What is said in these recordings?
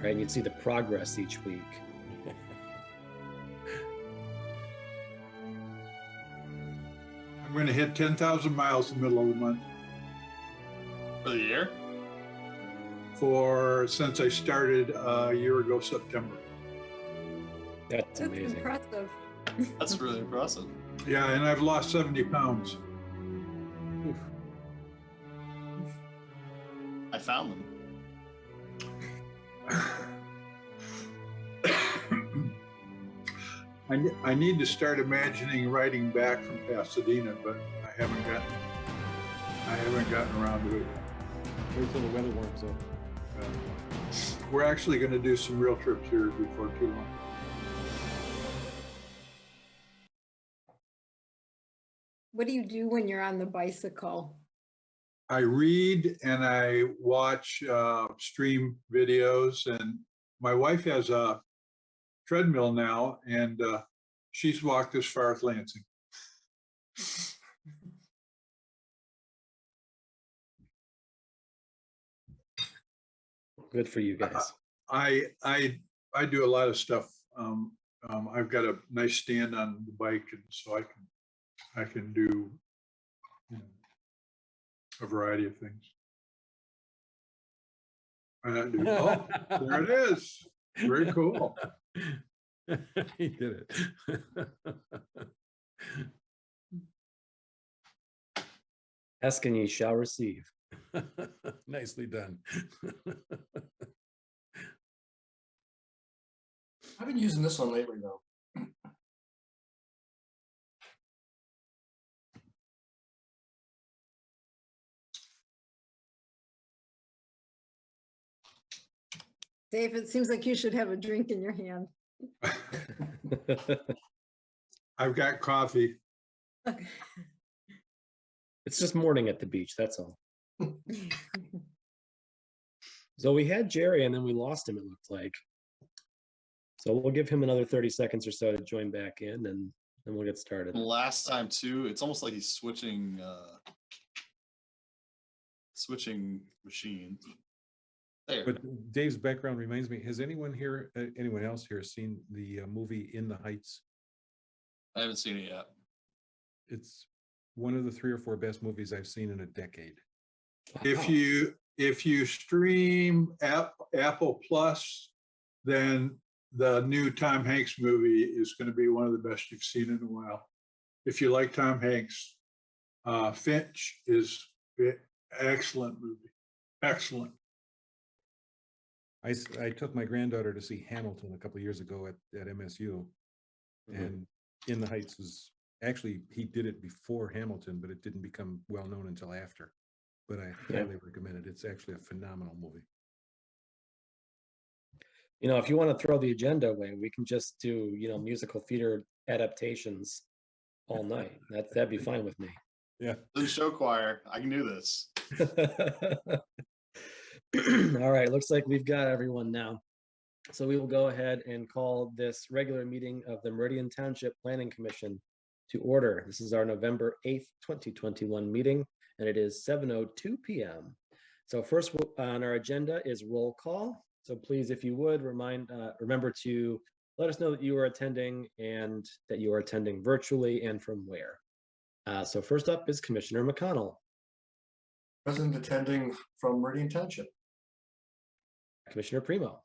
right? And you'd see the progress each week. I'm going to hit 10,000 miles in the middle of the month. For the year? Since I started a year ago, September. That's amazing. Impressive. That's really impressive. Yeah, and I've lost 70 pounds. Oof. I found them. I need to start imagining riding back from Pasadena, but I haven't gotten around to it. Wait till the weather warms up. We're actually going to do some real trips here before too long. What do you do when you're on the bicycle? I read and I watch stream videos, and my wife has a treadmill now, and she's walked as far as Lansing. Good for you guys. I do a lot of stuff. I've got a nice stand on the bike, and so I can do a variety of things. Oh, there it is. Very cool. He did it. Ask and ye shall receive. Nicely done. I've been using this one lately, though. Dave, it seems like you should have a drink in your hand. I've got coffee. Okay. It's just morning at the beach, that's all. So we had Jerry and then we lost him, it looked like. So we'll give him another 30 seconds or so to join back in, and then we'll get started. Last time too, it's almost like he's switching machines. There. But Dave's background reminds me, has anyone else here seen the movie In the Heights? I haven't seen it yet. It's one of the 3 or 4 best movies I've seen in a decade. If you stream Apple Plus, then the new Tom Hanks movie is going to be one of the best you've seen in a while. If you like Tom Hanks, Finch is an excellent movie. Excellent. I took my granddaughter to see Hamilton a couple of years ago at MSU, and In the Heights was actually, he did it before Hamilton, but it didn't become well known until after. But I highly recommend it. It's actually a phenomenal movie. You know, if you want to throw the agenda away, we can just do, musical theater adaptations all night. That'd be fine with me. Yeah. The show choir, I can do this. All right, looks like we've got everyone now. So we will go ahead and call this regular meeting of the Meridian Township Planning Commission to order. This is our November 8th, 2021 meeting, and it is 7:02 p.m. So first on our agenda is roll call. So please, if you would, remember to let us know that you are attending and that you are attending virtually and from where. So first up is Commissioner McConnell. Present, attending from Meridian Township. Commissioner Primo.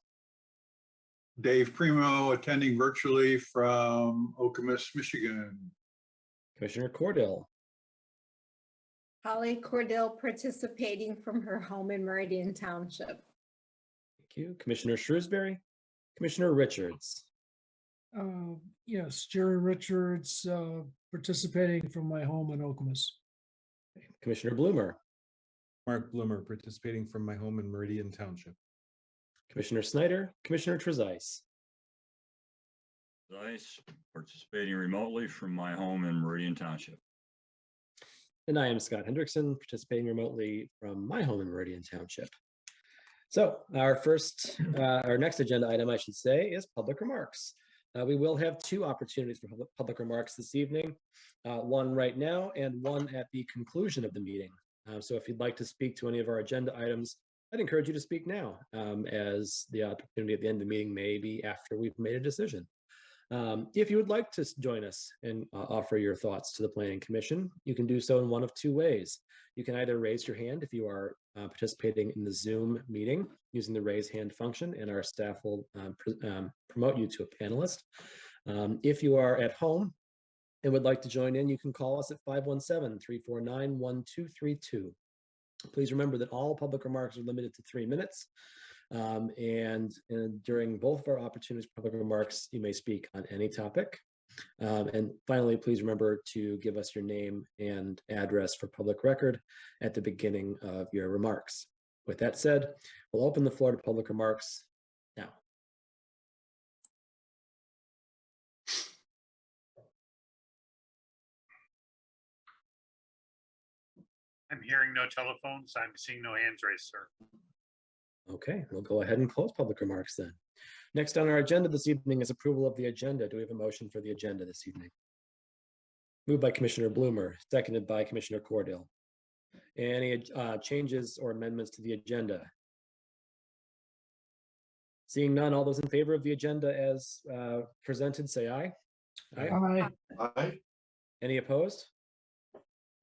Dave Primo, attending virtually from Okemos, Michigan. Commissioner Cordill. Holly Cordell, participating from her home in Meridian Township. Thank you. Commissioner Shrewsbury. Commissioner Richards. Yes, Jerry Richards, participating from my home in Okemos. Commissioner Bloomer. Mark Bloomer, participating from my home in Meridian Township. Commissioner Snyder. Commissioner Trezise. Zeiss, participating remotely from my home in Meridian Township. And I am Scott Hendrickson, participating remotely from my home in Meridian Township. So our next agenda item, I should say, is public remarks. We will have 2 opportunities for public remarks this evening, one right now and one at the conclusion of the meeting. So if you'd like to speak to any of our agenda items, I'd encourage you to speak now, as the opportunity at the end of the meeting may be after we've made a decision. If you would like to join us and offer your thoughts to the Planning Commission, you can do so in one of two ways. You can either raise your hand if you are participating in the Zoom meeting using the raise hand function, and our staff will promote you to a panelist. If you are at home and would like to join in, you can call us at 517-349-1232. Please remember that all public remarks are limited to 3 minutes. And during both of our opportunities for public remarks, you may speak on any topic. And finally, please remember to give us your name and address for public record at the beginning of your remarks. With that said, we'll open the floor to public remarks now. I'm hearing no telephones. I'm seeing no hands raised, sir. Okay, we'll go ahead and close public remarks then. Next on our agenda this evening is approval of the agenda. Do we have a motion for the agenda this evening? Moved by Commissioner Bloomer, seconded by Commissioner Cordell. Any changes or amendments to the agenda? Seeing none, all those in favor of the agenda as presented, say aye. Aye. Aye. Any opposed?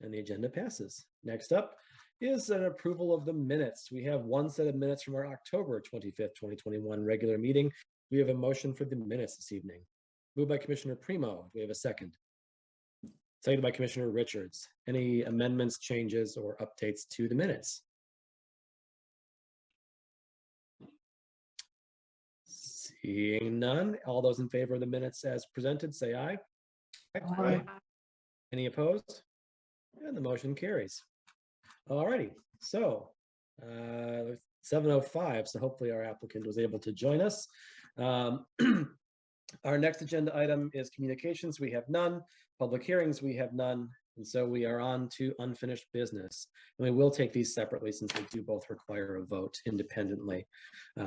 And the agenda passes. Next up is an approval of the minutes. We have one set of minutes from our October 25th, 2021 regular meeting. We have a motion for the minutes this evening. Moved by Commissioner Primo. Do we have a second? Seconded by Commissioner Richards. Any amendments, changes, or updates to the minutes? Seeing none, all those in favor of the minutes as presented, say aye. Aye. Any opposed? And the motion carries. All righty, so 7:05, so hopefully our applicant was able to join us. Our next agenda item is communications. We have none. Public hearings, we have none. And so we are on to unfinished business. And we will take these separately since they do both require a vote independently.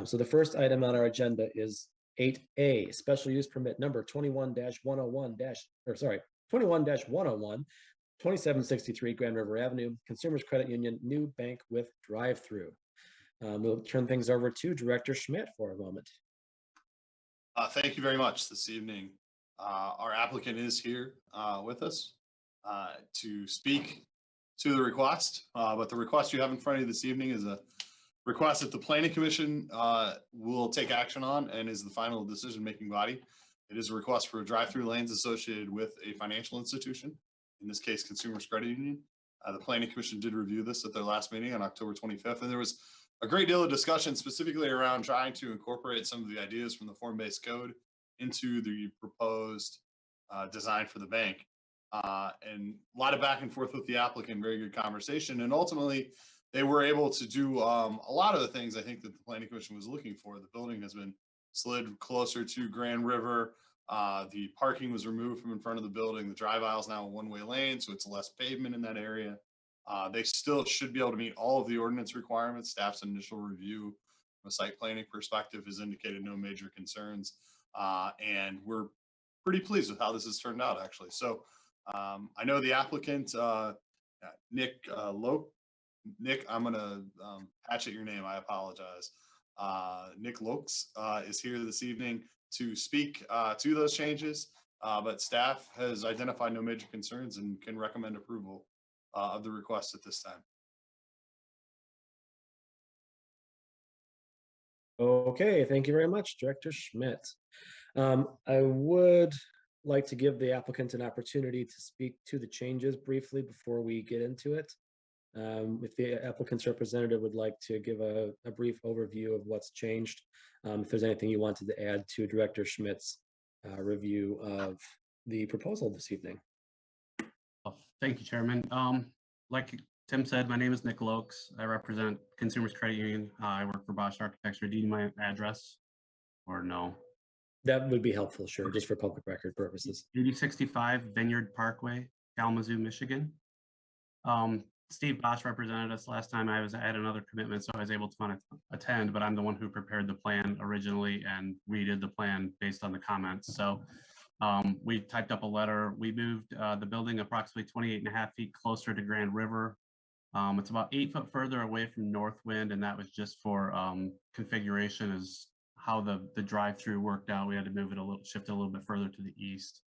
So the first item on our agenda is 8A, special use permit number 21-101 21-101, 2763 Grand River Avenue, Consumers Credit Union, new bank with drive-through. We'll turn things over to Director Schmidt for a moment. Thank you very much this evening. Our applicant is here with us to speak to the request, but the request you have in front of you this evening is a request that the Planning Commission will take action on and is the final decision-making body. It is a request for drive-through lanes associated with a financial institution, in this case, Consumers Credit Union. The Planning Commission did review this at their last meeting on October 25th, and there was a great deal of discussion specifically around trying to incorporate some of the ideas from the form-based code into the proposed design for the bank. And a lot of back and forth with the applicant, very good conversation. And ultimately, they were able to do a lot of the things I think that the Planning Commission was looking for. The building has been slid closer to Grand River. The parking was removed from in front of the building. The drive aisle is now a one-way lane, so it's less pavement in that area. They still should be able to meet all of the ordinance requirements. Staff's initial review from a site planning perspective has indicated no major concerns. And we're pretty pleased with how this has turned out, actually. So I know the applicant, Nick Loke. Nick, I'm going to hatchet your name. I apologize. Nick Lokes is here this evening to speak to those changes, but staff has identified no major concerns and can recommend approval of the request at this time. Okay, thank you very much, Director Schmidt. I would like to give the applicant an opportunity to speak to the changes briefly before we get into it. If the applicant's representative would like to give a brief overview of what's changed, if there's anything you wanted to add to Director Schmidt's review of the proposal this evening. Thank you, Chairman. Like Tim said, my name is Nick Lokes. I represent Consumers Credit Union. I work for Bosch Architecture. Do you need my address or no? That would be helpful, sure, just for public record purposes. 8065 Vineyard Parkway, Kalamazoo, Michigan. Steve Bosch represented us last time. I had another commitment, so I was able to attend, but I'm the one who prepared the plan originally and redid the plan based on the comments. So we typed up a letter. We moved the building approximately 28.5 feet closer to Grand River. It's about 8 foot further away from Northwind, and that was just for configuration as how the drive-through worked out. We had to move it a little, shift it a little bit further to the east.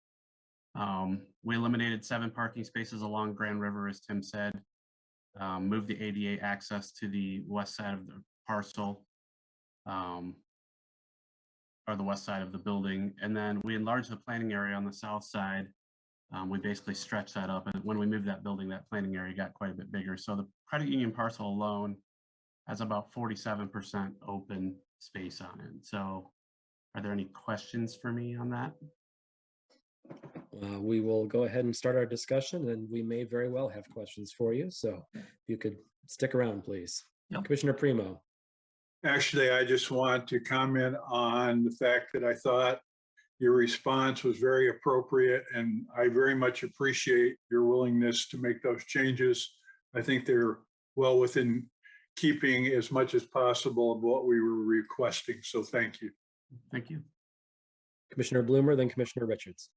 We eliminated 7 parking spaces along Grand River, as Tim said. Moved the ADA access to the west side of the parcel, or the west side of the building. And then we enlarged the planning area on the south side. We basically stretched that up, and when we moved that building, that planning area got quite a bit bigger. So the credit union parcel alone has about 47% open space on it. So are there any questions for me on that? We will go ahead and start our discussion, and we may very well have questions for you. So if you could stick around, please. Yep. Commissioner Primo. Actually, I just want to comment on the fact that I thought your response was very appropriate, and I very much appreciate your willingness to make those changes. I think they're well within keeping as much as possible of what we were requesting, so thank you. Thank you. Commissioner Bloomer, then Commissioner Richards.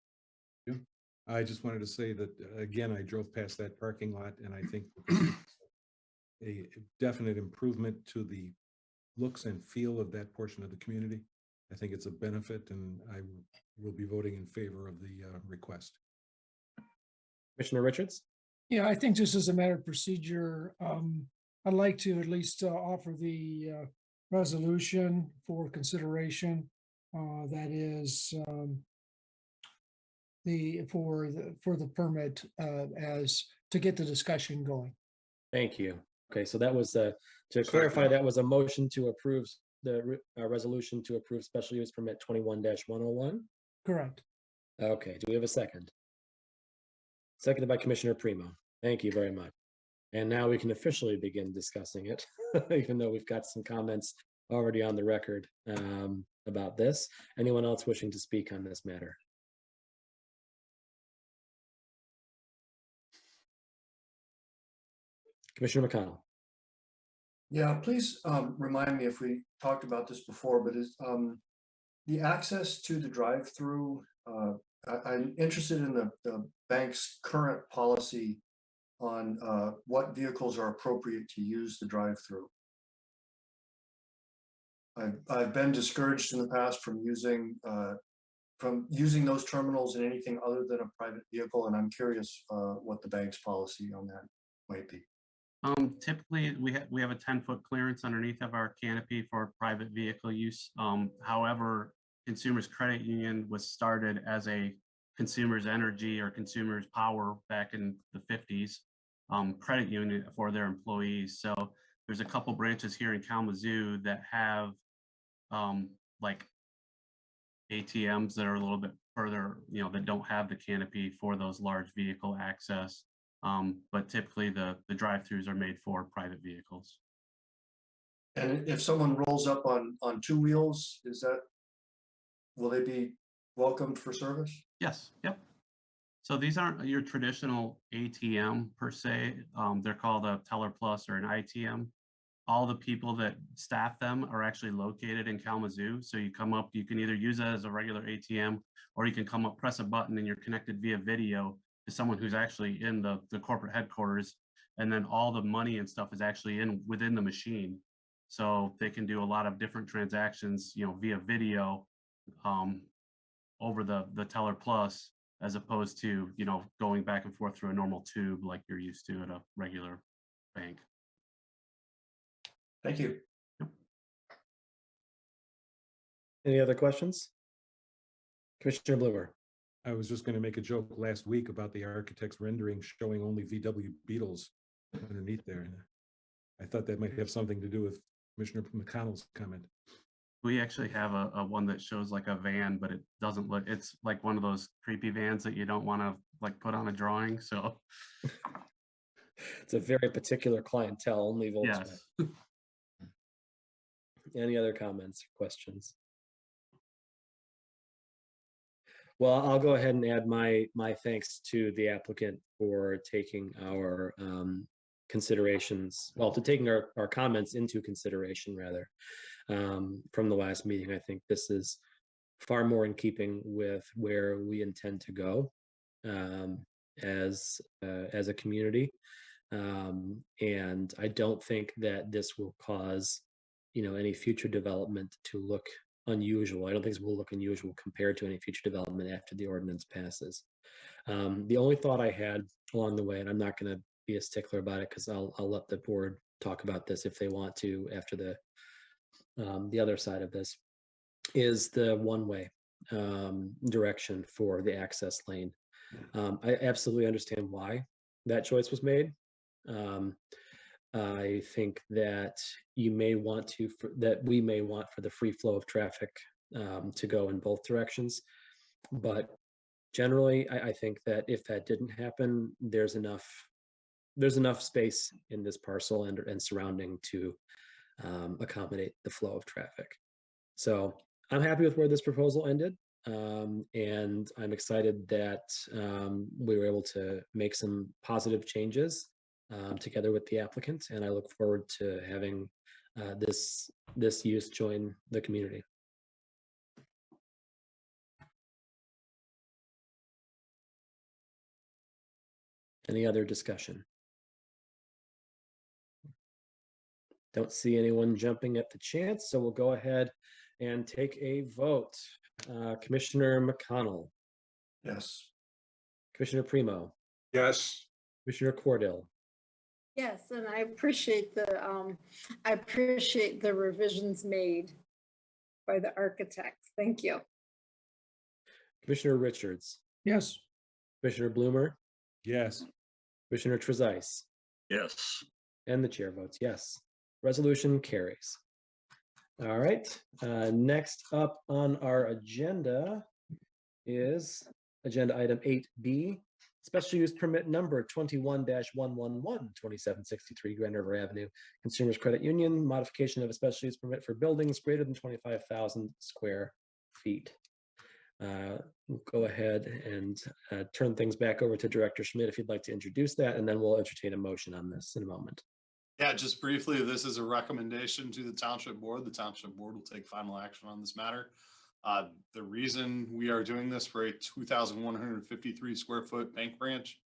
I just wanted to say that, again, I drove past that parking lot, and I think a definite improvement to the looks and feel of that portion of the community. I think it's a benefit, and I will be voting in favor of the request. Commissioner Richards. Yeah, I think just as a matter of procedure, I'd like to at least offer the resolution for consideration. That is for the permit as to get the discussion going. Thank you. Okay, so that was to clarify, that was a motion to approve the resolution to approve special use permit 21-101. Correct. Okay, do we have a second? Seconded by Commissioner Primo. Thank you very much. And now we can officially begin discussing it, even though we've got some comments already on the record about this. Anyone else wishing to speak on this matter? Commissioner McConnell. Yeah, please remind me if we talked about this before, but is the access to the drive-through, I'm interested in the bank's current policy on what vehicles are appropriate to use the drive-through. I've been discouraged in the past from using those terminals in anything other than a private vehicle, and I'm curious what the bank's policy on that might be. Typically, we have a 10-foot clearance underneath of our canopy for private vehicle use. However, Consumers Credit Union was started as a consumers energy or consumers power back in the 50s credit union for their employees. So there's a couple branches here in Kalamazoo that have like ATMs that are a little bit further, that don't have the canopy for those large vehicle access. But typically the drive-throughs are made for private vehicles. And if someone rolls up on 2 wheels, will they be welcomed for service? Yes. Yep. So these aren't your traditional ATM per se. They're called a Teller Plus or an ITM. All the people that staff them are actually located in Kalamazoo. So you come up, you can either use it as a regular ATM, or you can come up, press a button, and you're connected via video to someone who's actually in the corporate headquarters. And then all the money and stuff is actually within the machine. So they can do a lot of different transactions, via video over the Teller Plus, as opposed to, going back and forth through a normal tube like you're used to at a regular bank. Thank you. Any other questions? Commissioner Bloomer. I was just going to make a joke last week about the architect's rendering showing only VW Beetles underneath there. And I thought that might have something to do with Commissioner McConnell's comment. We actually have a one that shows like a van, but it doesn't look, it's like one of those creepy vans that you don't want to like put on a drawing. So it's a very particular clientele, only Volkswagen. yes. Any other comments or questions? Well, I'll go ahead and add my thanks to the applicant for taking our considerations, to taking our comments into consideration rather, from the last meeting. I think this is far more in keeping with where we intend to go as a community. And I don't think that this will cause, any future development to look unusual. I don't think this will look unusual compared to any future development after the ordinance passes. The only thought I had along the way, and I'm not going to be a stickler about it because I'll let the board talk about this if they want to after the other side of this, is the one-way direction for the access lane. I absolutely understand why that choice was made. I think that we may want for the free flow of traffic to go in both directions. But generally, I think that if that didn't happen, there's enough space in this parcel and surrounding to accommodate the flow of traffic. So I'm happy with where this proposal ended. And I'm excited that we were able to make some positive changes together with the applicant. And I look forward to having this use join the community. Any other discussion? Don't see anyone jumping at the chance, so we'll go ahead and take a vote. Commissioner McConnell, Yes. Commissioner Primo, Yes. Commissioner Cordell, Yes, and I appreciate the revisions made by the architects. Thank you. Commissioner Richards, Yes. Commissioner Bloomer, Yes. Commissioner Trezise, Yes. and the chair votes yes. Resolution carries. All right, next up on our agenda is agenda item 8B, special use permit number 21-111, 2763 Grand River Avenue, Consumers Credit Union, modification of a special use permit for buildings greater than 25,000 square feet. We'll go ahead and turn things back over to Director Schmidt if you'd like to introduce that, and then we'll entertain a motion on this in a moment. Yeah, just briefly, this is a recommendation to the township board. The township board will take final action on this matter. The reason we are doing this for a 2,153 square foot bank branch,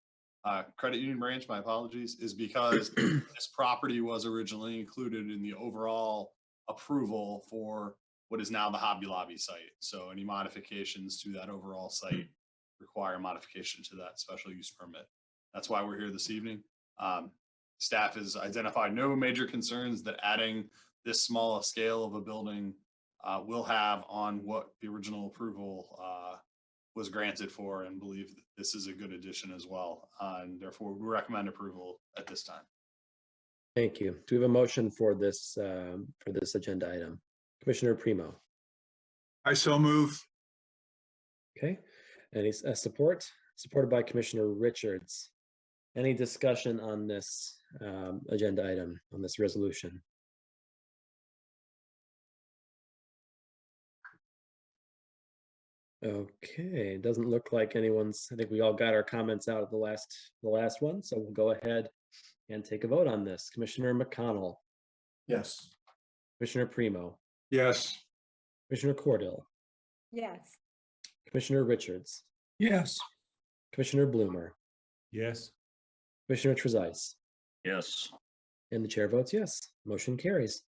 credit union branch, my apologies, is because this property was originally included in the overall approval for what is now the Hobby Lobby site. So any modifications to that overall site require modification to that special use permit. That's why we're here this evening. Staff has identified no major concerns that adding this small a scale of a building will have on what the original approval was granted for, and believe that this is a good addition as well. And therefore we recommend approval at this time. Thank you. Do we have a motion for this agenda item? Commissioner Primo. I so move. Okay. Any support? Supported by Commissioner Richards. Any discussion on this agenda item, on this resolution? Okay, it doesn't look like anyone's, I think we all got our comments out of the last one, so we'll go ahead and take a vote on this. Commissioner McConnell, Yes. Commissioner Primo, Yes. Commissioner Cordell, Yes. Commissioner Richards, Yes. Commissioner Bloomer, Yes. Commissioner Trezise, Yes. and the chair votes yes. Motion carries.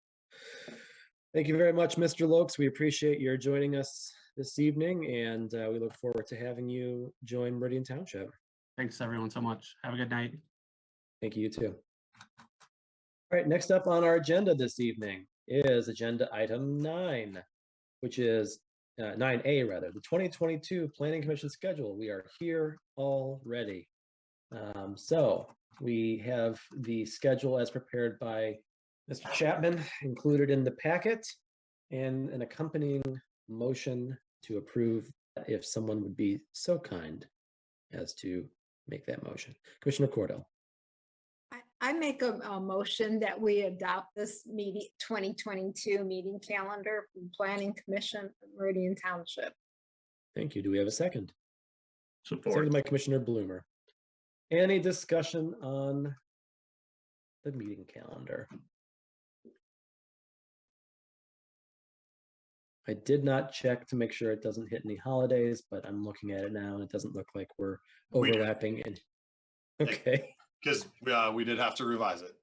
Thank you very much, Mr. Lokes. We appreciate your joining us this evening, and we look forward to having you join Meridian Township. Thanks everyone so much. Have a good night. Thank you, too. All right, next up on our agenda this evening is agenda item 9, which is 9A rather, the 2022 Planning Commission schedule. We are here already. So we have the schedule as prepared by Mr. Chapman included in the packet, and an accompanying motion to approve if someone would be so kind as to make that motion. Commissioner Cordell. I make a motion that we adopt this 2022 meeting calendar from Planning Commission of Meridian Township. Thank you. Do we have a second? Support. Seconded by Commissioner Bloomer. Any discussion on the meeting calendar? I did not check to make sure it doesn't hit any holidays, but I'm looking at it now and it doesn't look like we're We do. overlapping. Okay. because we did have to revise it.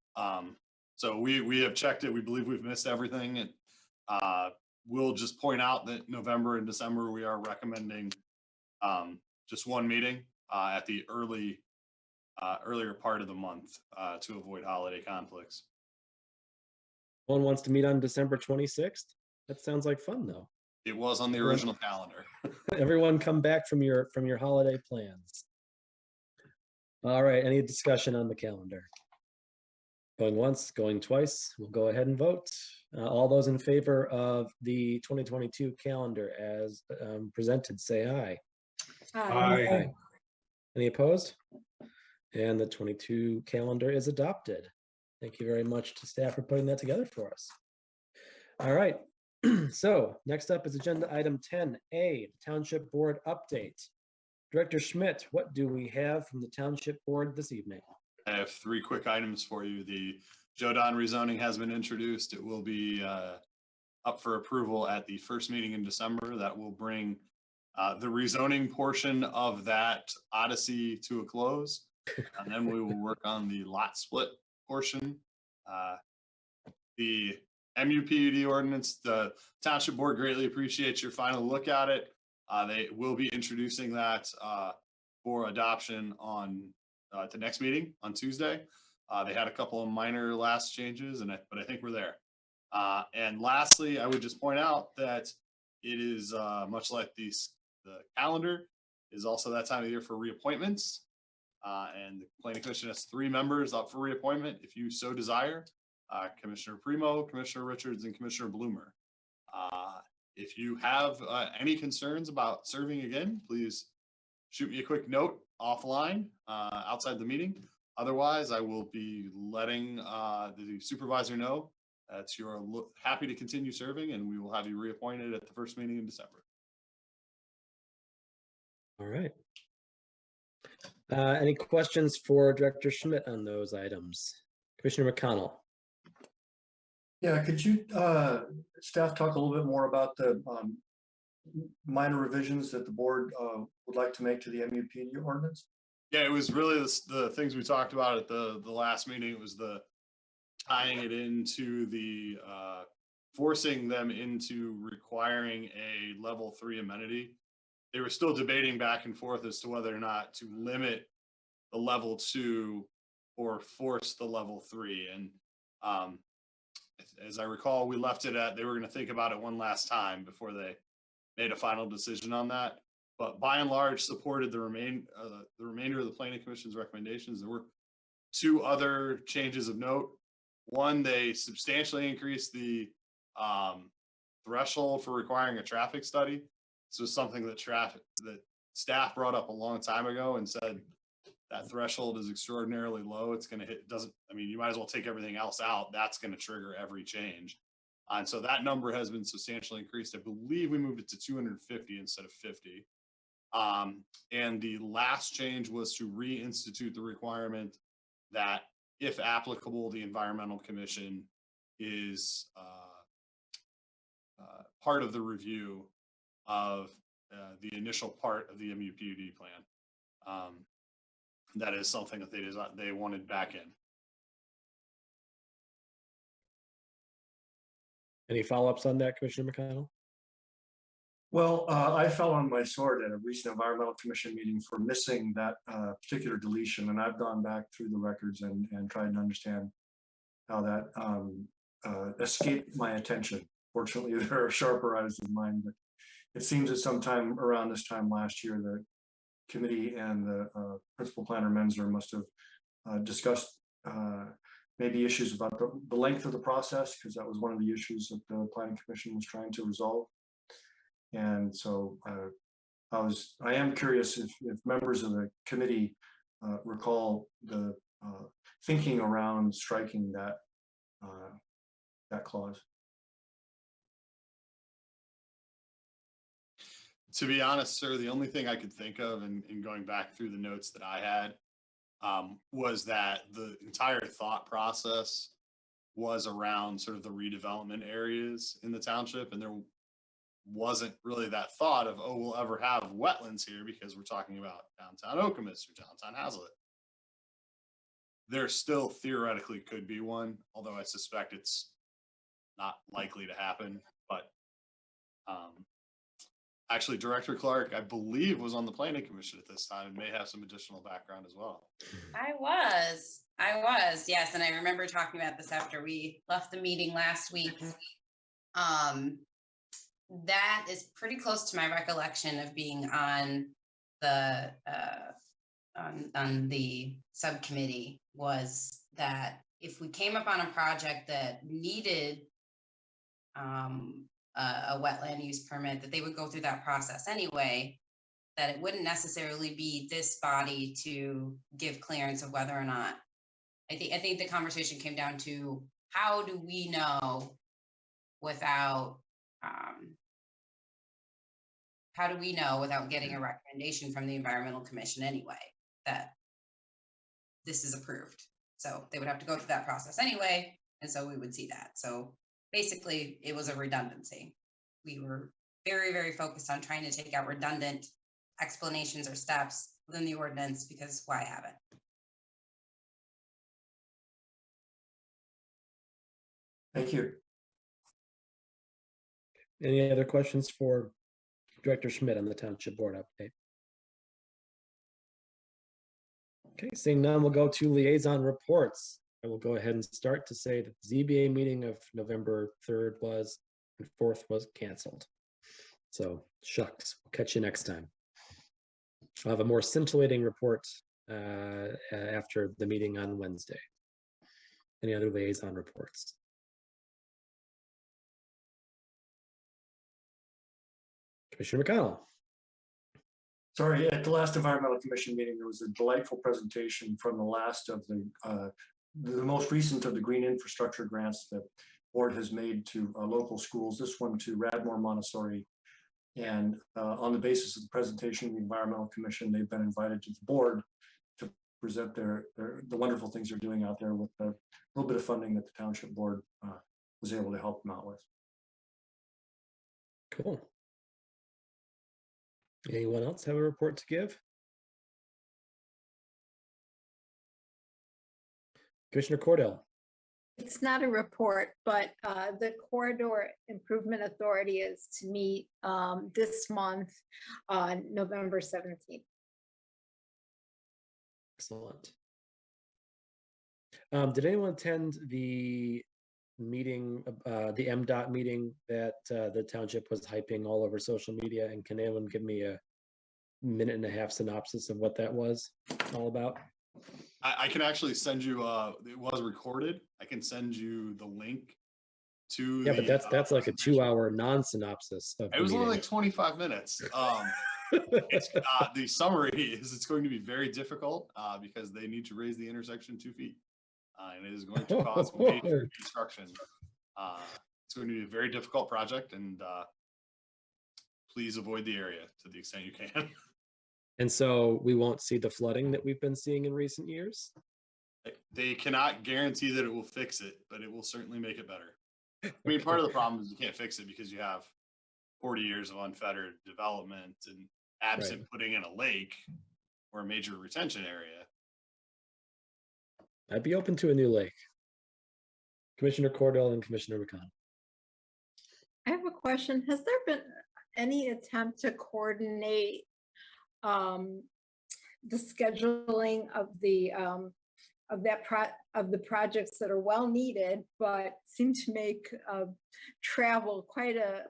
So we have checked it. We believe we've missed everything. And we'll just point out that November and December, we are recommending just one meeting at the earlier part of the month to avoid holiday conflicts. One wants to meet on December 26th. That sounds like fun, though. It was on the original calendar. Everyone come back from your holiday plans. All right, any discussion on the calendar? Going once, going twice, we'll go ahead and vote. All those in favor of the 2022 calendar as presented, say aye. Aye. Any opposed? And the 22 calendar is adopted. Thank you very much to staff for putting that together for us. All right, so next up is agenda item 10A, Township Board Update. Director Schmidt, what do we have from the Township Board this evening? I have 3 quick items for you. The Jodan rezoning has been introduced. It will be up for approval at the first meeting in December. That will bring the rezoning portion of that odyssey to a close. And then we will work on the lot split portion. The MUPUD ordinance, the Township Board greatly appreciates your final look at it. They will be introducing that for adoption on the next meeting on Tuesday. They had a couple of minor last changes, but I think we're there. And lastly, I would just point out that it is much like the calendar is also that time of year for reappointments. And the Planning Commission has 3 members up for reappointment if you so desire. Commissioner Primo, Commissioner Richards, and Commissioner Bloomer. If you have any concerns about serving again, please shoot me a quick note offline outside the meeting. Otherwise, I will be letting the supervisor know that you're happy to continue serving, and we will have you reappointed at the first meeting in December. All right. Any questions for Director Schmidt on those items? Commissioner McConnell. Yeah, could you, staff, talk a little bit more about the minor revisions that the board would like to make to the MUPD ordinance? Yeah, it was really the things we talked about at the last meeting. It was the tying it into the forcing them into requiring a level 3 amenity. They were still debating back and forth as to whether or not to limit the level 2 or force the level 3. And as I recall, we left it at they were going to think about it one last time before they made a final decision on that. But by and large, supported the remainder of the Planning Commission's recommendations. There were 2 other changes of note. One, they substantially increased the threshold for requiring a traffic study. This was something that staff brought up a long time ago and said that threshold is extraordinarily low. It's going to hit, you might as well take everything else out. That's going to trigger every change. And so that number has been substantially increased. I believe we moved it to 250 instead of 50. And the last change was to reinstitute the requirement that if applicable, the Environmental Commission is part of the review of the initial part of the MUPUD plan. That is something that they wanted back in. Any follow-ups on that, Commissioner McConnell? Well, I fell on my sword at a recent Environmental Commission meeting for missing that particular deletion, and I've gone back through the records and tried to understand how that escaped my attention. Fortunately, there are sharper eyes than mine, but it seems that sometime around this time last year, the committee and the principal planner Menzer must have discussed maybe issues about the length of the process, because that was one of the issues that the Planning Commission was trying to resolve. And so I am curious if members of the committee recall the thinking around striking that clause. To be honest, sir, the only thing I could think of in going back through the notes that I had was that the entire thought process was around sort of the redevelopment areas in the township. And there wasn't really that thought of, oh, we'll ever have wetlands here because we're talking about downtown Okemos or downtown Hazlet. there still theoretically could be one, although I suspect it's not likely to happen. But actually, Director Clark, I believe, was on the Planning Commission at this time and may have some additional background as well. I was, yes, and I remember talking about this after we left the meeting last week. That is pretty close to my recollection of being on the on the subcommittee, was that if we came upon a project that needed a wetland use permit, that they would go through that process anyway, that it wouldn't necessarily be this body to give clearance of whether or not. I think the conversation came down to, how do we know without getting a recommendation from the Environmental Commission anyway, that this is approved? So they would have to go through that process anyway, and so we would see that. So basically, it was a redundancy. We were very, very focused on trying to take out redundant explanations or steps within the ordinance, because why have it? Thank you. Any other questions for Director Schmidt on the Township Board update? Okay, seeing none, we'll go to liaison reports. I will go ahead and start to say that the ZBA meeting of November 3rd was, and 4th was canceled. So shucks, we'll catch you next time. I'll have a more scintillating report after the meeting on Wednesday. Any other liaison reports? Commissioner McConnell. Sorry, at the last Environmental Commission meeting, there was a delightful presentation from the last of the most recent of the green infrastructure grants that board has made to local schools, this one to Radmore Montessori. And on the basis of the presentation of the Environmental Commission, they've been invited to the board to present the wonderful things they're doing out there with a little bit of funding that the Township Board was able to help them out with. Cool. Anyone else have a report to give? Commissioner Cordell. It's not a report, but the Corridor Improvement Authority is to meet this month on November 17th. Excellent. Did anyone attend the meeting, the Mdot meeting that the township was hyping all over social media? And can anyone give me a 1.5-minute synopsis of what that was all about? I can actually send you, it was recorded. I can send you the link to. Yeah, but that's like a 2-hour non-synopsis. It was only like 25 minutes. It's, the summary is it's going to be very difficult because they need to raise the intersection 2 feet. And it is going to cause major construction. It's going to be a very difficult project, and please avoid the area to the extent you can. And so we won't see the flooding that we've been seeing in recent years? They cannot guarantee that it will fix it, but it will certainly make it better. I mean, part of the problem is you can't fix it because you have 40 years of unfettered development, and absent putting in a lake or a major retention area. I'd be open to a new lake. Commissioner Cordell and Commissioner McConnell. I have a question. Has there been any attempt to coordinate the scheduling of the projects that are well needed but seem to make travel quite a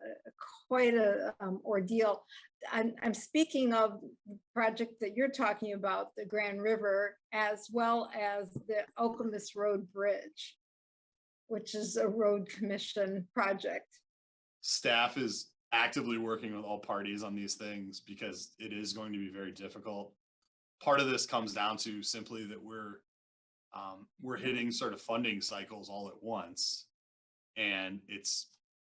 ordeal? I'm speaking of the project that you're talking about, the Grand River, as well as the Okemos Road Bridge, which is a road commission project. Staff is actively working with all parties on these things because it is going to be very difficult. Part of this comes down to simply that we're hitting sort of funding cycles all at once, and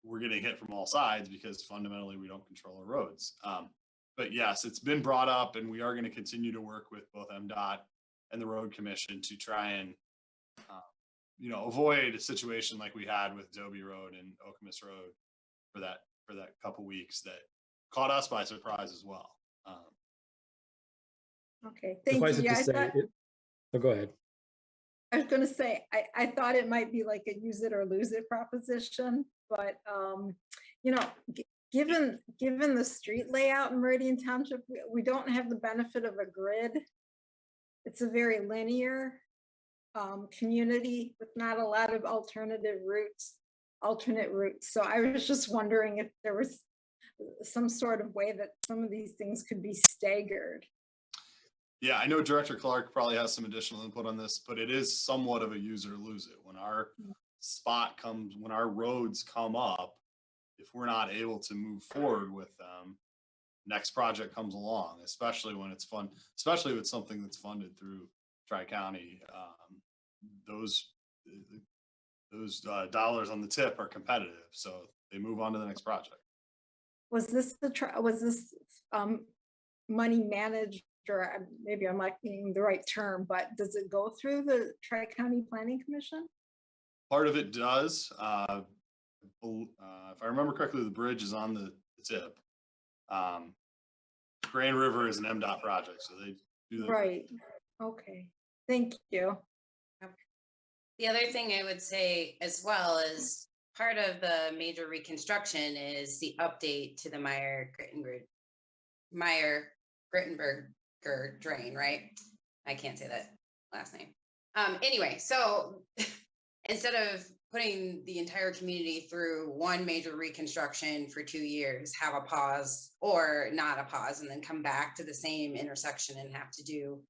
we're getting hit from all sides because fundamentally we don't control our roads. But yes, it's been brought up, and we are going to continue to work with both Mdot and the Road Commission to try and avoid a situation like we had with Dobie Road and Okemos Road for that couple weeks that caught us by surprise as well. Okay, thank you. Yeah, go ahead. I was gonna say, I thought it might be like a use it or lose it proposition, but, you know, given the street layout in Meridian Township, we don't have the benefit of a grid. It's a very linear community with not a lot of alternate routes. So I was just wondering if there was some sort of way that some of these things could be staggered. Yeah, I know Director Clark probably has some additional input on this, but it is somewhat of a use it or lose it. When our when our roads come up, if we're not able to move forward with them, next project comes along, especially when it's especially with something that's funded through Tri-County. Those dollars on the tip are competitive, so they move on to the next project. Was this money managed, or maybe I'm not getting the right term, but does it go through the Tri-County Planning Commission? Part of it does. If I remember correctly, the bridge is on the tip. Grand River is an Mdot project, so they do that. Right. Okay. Thank you. The other thing I would say as well is part of the major reconstruction is the update to the Meyer-Grittenberger drain, right? I can't say that last name. Anyway, so instead of putting the entire community through one major reconstruction for 2 years, have a pause or not a pause, and then come back to the same intersection and have to do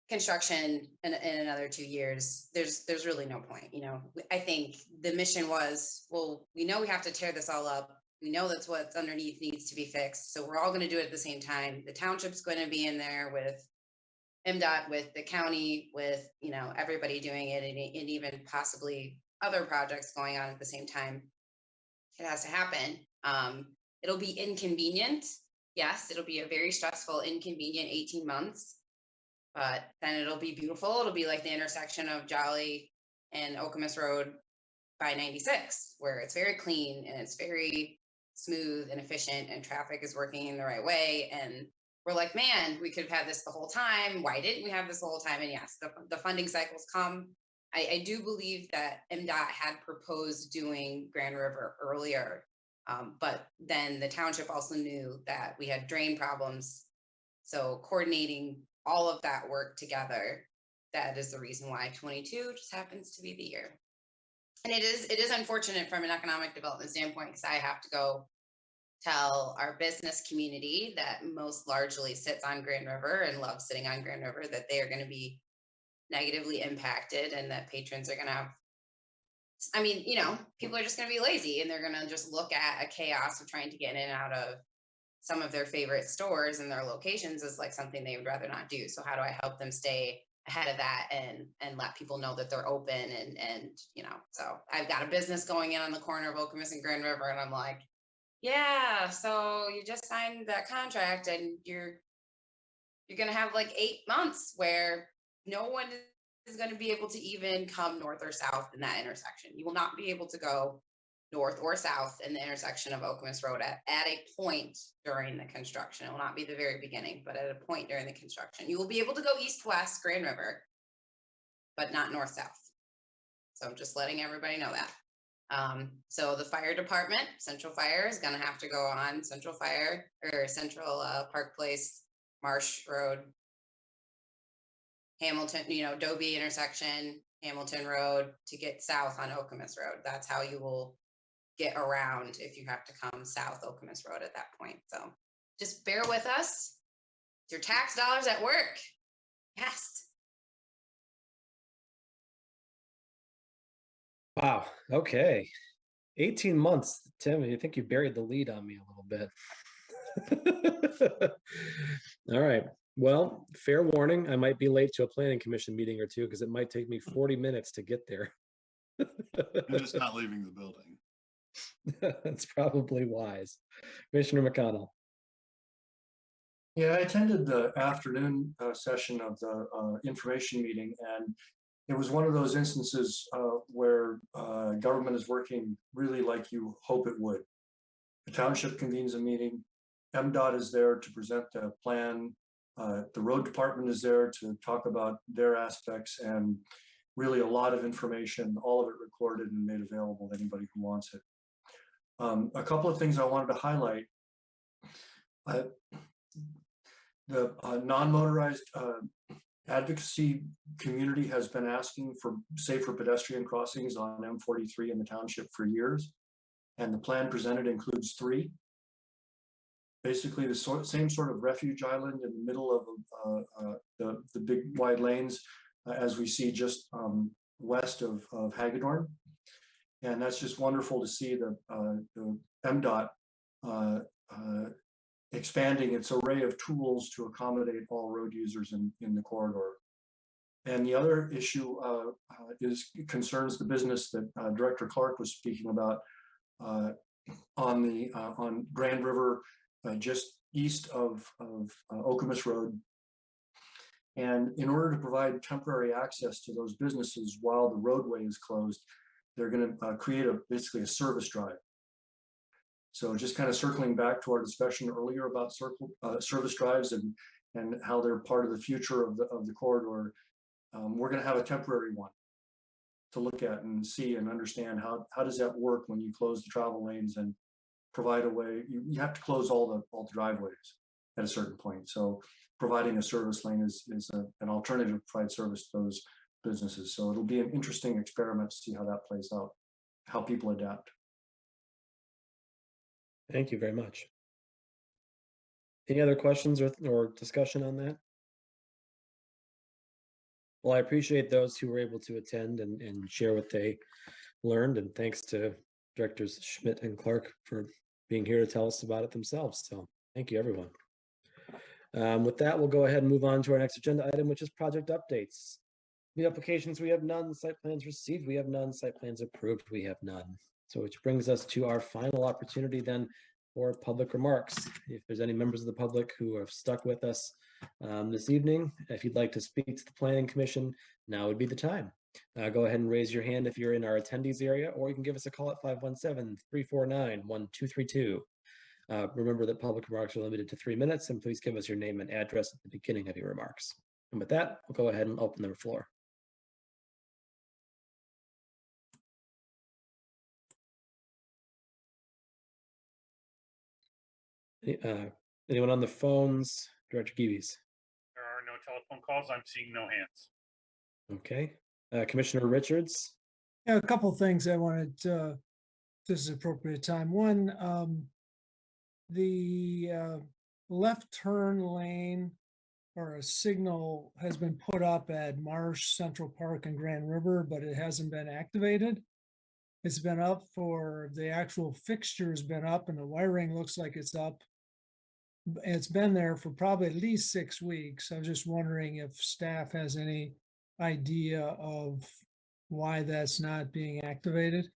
construction in another 2 years, there's really no point. You know, I think the mission was, well, we know we have to tear this all up. We know that's what's underneath needs to be fixed. So we're all going to do it at the same time. The township's going to be in there with MDOT, with the county, with, you know, everybody doing it, and even possibly other projects going on at the same time. It has to happen. It'll be inconvenient. Yes, it'll be a very stressful, inconvenient 18 months. But then it'll be beautiful. It'll be like the intersection of Jolly and Okemos Road by 96, where it's very clean and it's very smooth and efficient, and traffic is working in the right way. And we're like, man, we could have had this the whole time. Why didn't we have this the whole time? And yes, the funding cycles come. I do believe that MDOT had proposed doing Grand River earlier, but then the township also knew that we had drain problems. So coordinating all of that work together, that is the reason why 22 just happens to be the year. And it is unfortunate from an economic development standpoint, because I have to go tell our business community that most largely sits on Grand River and loves sitting on Grand River that they are going to be negatively impacted, and that patrons are going to have, I mean, you know, people are just going to be lazy, and they're going to just look at a chaos of trying to get in and out of some of their favorite stores and their locations as like something they would rather not do. So how do I help them stay ahead of that and let people know that they're open and you know, so I've got a business going in on the corner of Okemos and Grand River, and I'm like, yeah, so you just signed that contract and you're going to have like 8 months where no one is going to be able to even come north or south in that intersection. You will not be able to go north or south in the intersection of Okemos Road at a point during the construction. It will not be the very beginning, but at a point during the construction. You will be able to go east-west Grand River, but not north-south. So I'm just letting everybody know that. So the fire department, Central Fire, is going to have to go on Central Fire or Central Park Place, Marsh Road, Hamilton, you know, Dobie intersection, Hamilton Road to get south on Okemos Road. That's how you will get around if you have to come south Okemos Road at that point. So just bear with us. It's your tax dollars at work. Yes. Wow. Okay. 18 months, Tim. I think you buried the lead on me a little bit. All right. Well, fair warning, I might be late to a planning commission meeting or two because it might take me 40 minutes to get there. You're just not leaving the building. That's probably wise. Commissioner McConnell. Yeah, I attended the afternoon session of the information meeting, and it was one of those instances where government is working really like you hope it would. The township convenes a meeting, MDOT is there to present the plan, the road department is there to talk about their aspects, and really a lot of information, all of it recorded and made available to anybody who wants it. A couple of things I wanted to highlight. The non-motorized advocacy community has been asking for safer pedestrian crossings on M43 in the township for years. And the plan presented includes 3. Basically the same sort of refuge island in the middle of the big wide lanes as we see just west of Hagedorn. And that's just wonderful to see the Mdot expanding its array of tools to accommodate all road users in the corridor. And the other issue concerns the business that Director Clark was speaking about on Grand River, just east of Okemos Road. And in order to provide temporary access to those businesses while the roadway is closed, they're going to create basically a service drive. So just kind of circling back to our discussion earlier about service drives and how they're part of the future of the corridor, we're going to have a temporary one to look at and see and understand how does that work when you close the travel lanes and provide a way. You have to close all the driveways at a certain point. So providing a service lane is an alternative to provide service to those businesses. So it'll be an interesting experiment to see how that plays out, how people adapt. Thank you very much. Any other questions or discussion on that? Well, I appreciate those who were able to attend and share what they learned. And thanks to Directors Schmidt and Clark for being here to tell us about it themselves. So thank you, everyone. With that, we'll go ahead and move on to our next agenda item, which is project updates. New applications, we have none. Site plans received, we have none. Site plans approved, we have none. So which brings us to our final opportunity then for public remarks. If there's any members of the public who have stuck with us this evening, if you'd like to speak to the Planning Commission, now would be the time. Go ahead and raise your hand if you're in our attendees area, or you can give us a call at 517-349-1232. Remember that public remarks are limited to 3 minutes, and please give us your name and address at the beginning of your remarks. And with that, we'll go ahead and open the floor. Anyone on the phones? Director Geeves. There are no telephone calls. I'm seeing no hands. Okay. Commissioner Richards. Yeah, a couple of things I wanted this is appropriate time. One, the left turn lane or a signal has been put up at Marsh, Central Park, and Grand River, but it hasn't been activated. It's been up for the actual fixture has been up and the wiring looks like it's up. It's been there for probably at least 6 weeks. I was just wondering if staff has any idea of why that's not being activated.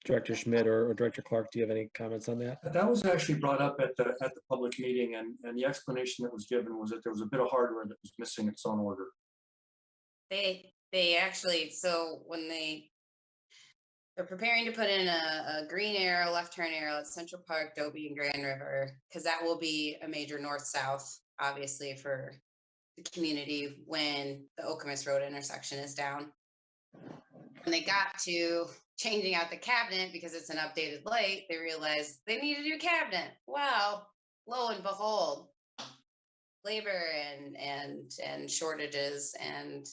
Director Schmidt or Director Clark, do you have any comments on that? That was actually brought up at the public meeting, and the explanation that was given was that there was a bit of hardware that was missing its own order. They actually, so when they're preparing to put in a green arrow, left turn arrow at Central Park, Dobie, and Grand River, because that will be a major north-south, obviously, for the community when the Okemos Road intersection is down. When they got to changing out the cabinet because it's an updated light, they realized they need a new cabinet. Well, lo and behold, labor and shortages and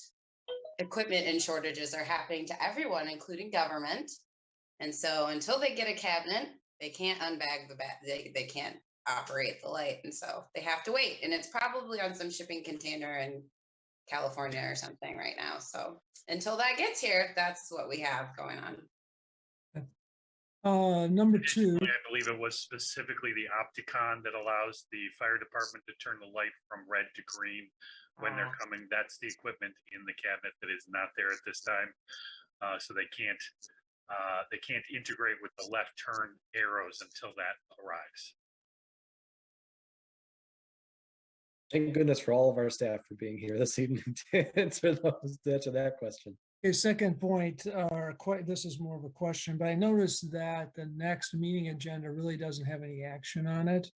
equipment and shortages are happening to everyone, including government. And so until they get a cabinet, they can't unbag the they can't operate the light. And so they have to wait. And it's probably on some shipping container in California or something right now. So until that gets here, that's what we have going on. Number 2. I believe it was specifically the Opticon that allows the fire department to turn the light from red to green when they're coming. That's the equipment in the cabinet that is not there at this time. So they can't integrate with the left turn arrows until that arrives. Thank goodness for all of our staff for being here this evening to answer that question. A second point, this is more of a question, but I noticed that the next meeting agenda really doesn't have any action on it.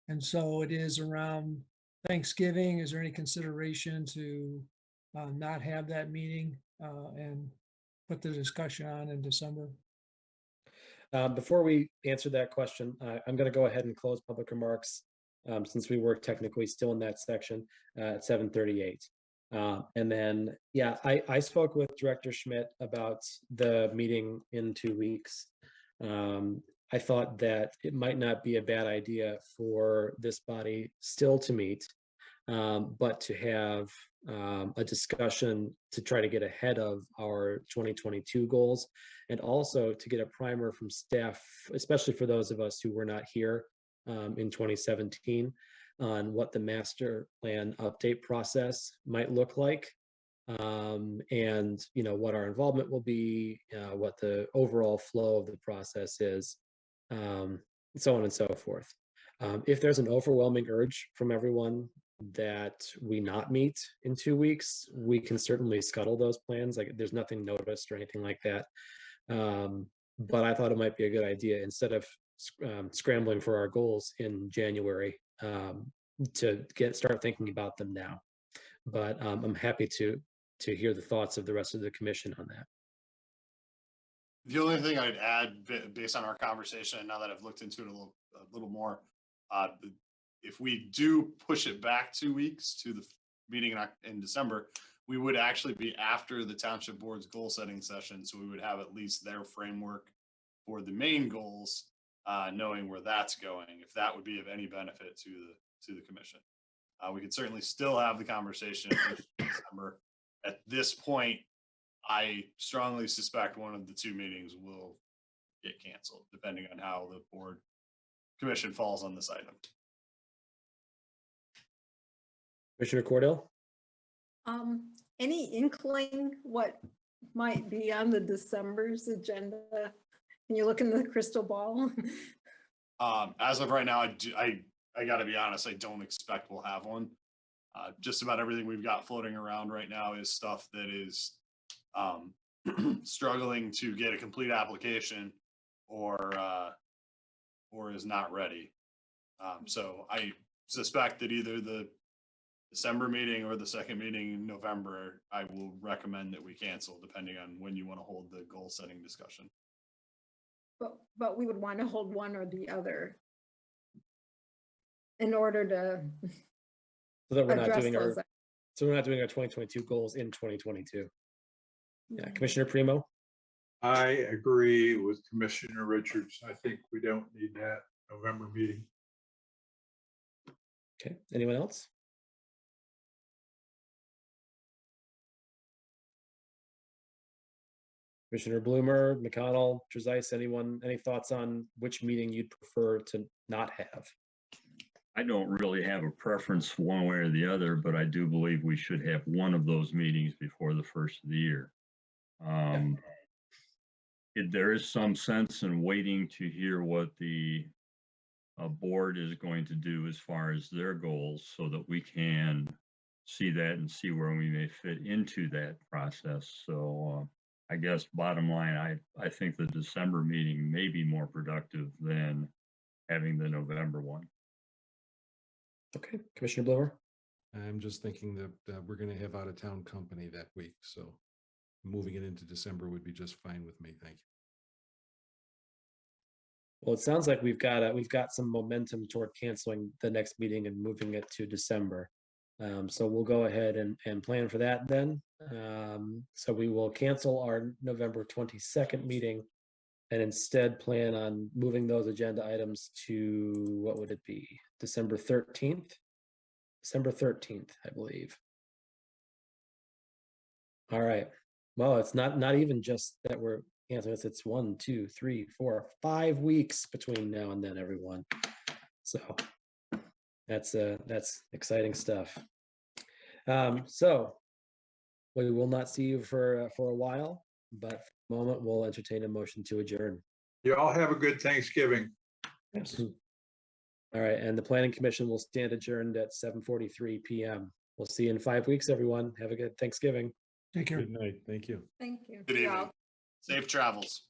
And so it is around Thanksgiving, is there any consideration to not have that meeting and put the discussion on in December? Before we answer that question, I'm going to go ahead and close public remarks since we were technically still in that section at 7:38. And then, yeah, I spoke with Director Schmidt about the meeting in 2 weeks. I thought that it might not be a bad idea for this body still to meet, but to have a discussion to try to get ahead of our 2022 goals, and also to get a primer from staff, especially for those of us who were not here in 2017, on what the master plan update process might look like, and what our involvement will be, what the overall flow of the process is, so on and so forth. If there's an overwhelming urge from everyone that we not meet in 2 weeks, we can certainly scuttle those plans. Like, there's nothing noticed or anything like that. But I thought it might be a good idea, instead of scrambling for our goals in January, to start thinking about them now. But I'm happy to hear the thoughts of the rest of the commission on that. The only thing I'd add, based on our conversation, now that I've looked into it a little more, if we do push it back 2 weeks to the meeting in December, we would actually be after the township board's goal setting session. So we would have at least their framework for the main goals, knowing where that's going, if that would be of any benefit to the commission. We could certainly still have the conversation in December. At this point, I strongly suspect one of the 2 meetings will get canceled, depending on how the board commission falls on this item. Commissioner Cordell? Any inkling what might be on the December's agenda? Can you look in the crystal ball? As of right now, I got to be honest, I don't expect we'll have one. Just about everything we've got floating around right now is stuff that is struggling to get a complete application or is not ready. So I suspect that either the December meeting or the second meeting in November, I will recommend that we cancel, depending on when you want to hold the goal setting discussion. But we would want to hold one or the other in order to So that we're not address doing those. our 2022 goals in 2022. Yeah, Commissioner Primo? I agree with Commissioner Richards. I think we don't need that November meeting. Okay, anyone else? Commissioner Bloomer, McConnell, Trezise, anyone, any thoughts on which meeting you'd prefer to not have? I don't really have a preference one way or the other, but I do believe we should have one of those meetings before the first of the year. There is some sense in waiting to hear what the board is going to do as far as their goals, so that we can see that and see where we may fit into that process. So I guess bottom line, I think the December meeting may be more productive than having the November one. Okay, Commissioner Bloomer? I'm just thinking that we're going to have out of town company that week, so moving it into December would be just fine with me. Thank you. Well, it sounds like we've got some momentum toward canceling the next meeting and moving it to December. So we'll go ahead and plan for that then. So we will cancel our November 22nd meeting and instead plan on moving those agenda items to, what would it be? December 13th? December 13th, I believe. All right. Well, it's not even just that we're canceling this, it's 1, 2, 3, 4, 5 weeks between now and then, everyone. So that's exciting stuff. So we will not see you for a while, but for the moment we'll entertain a motion to adjourn. You all have a good Thanksgiving. Yes. All right, and the Planning Commission will stand adjourned at 7:43 p.m. We'll see you in 5 weeks, everyone. Have a good Thanksgiving. Take care. Good night. Thank you. Thank you. Good Yeah. evening. Safe travels.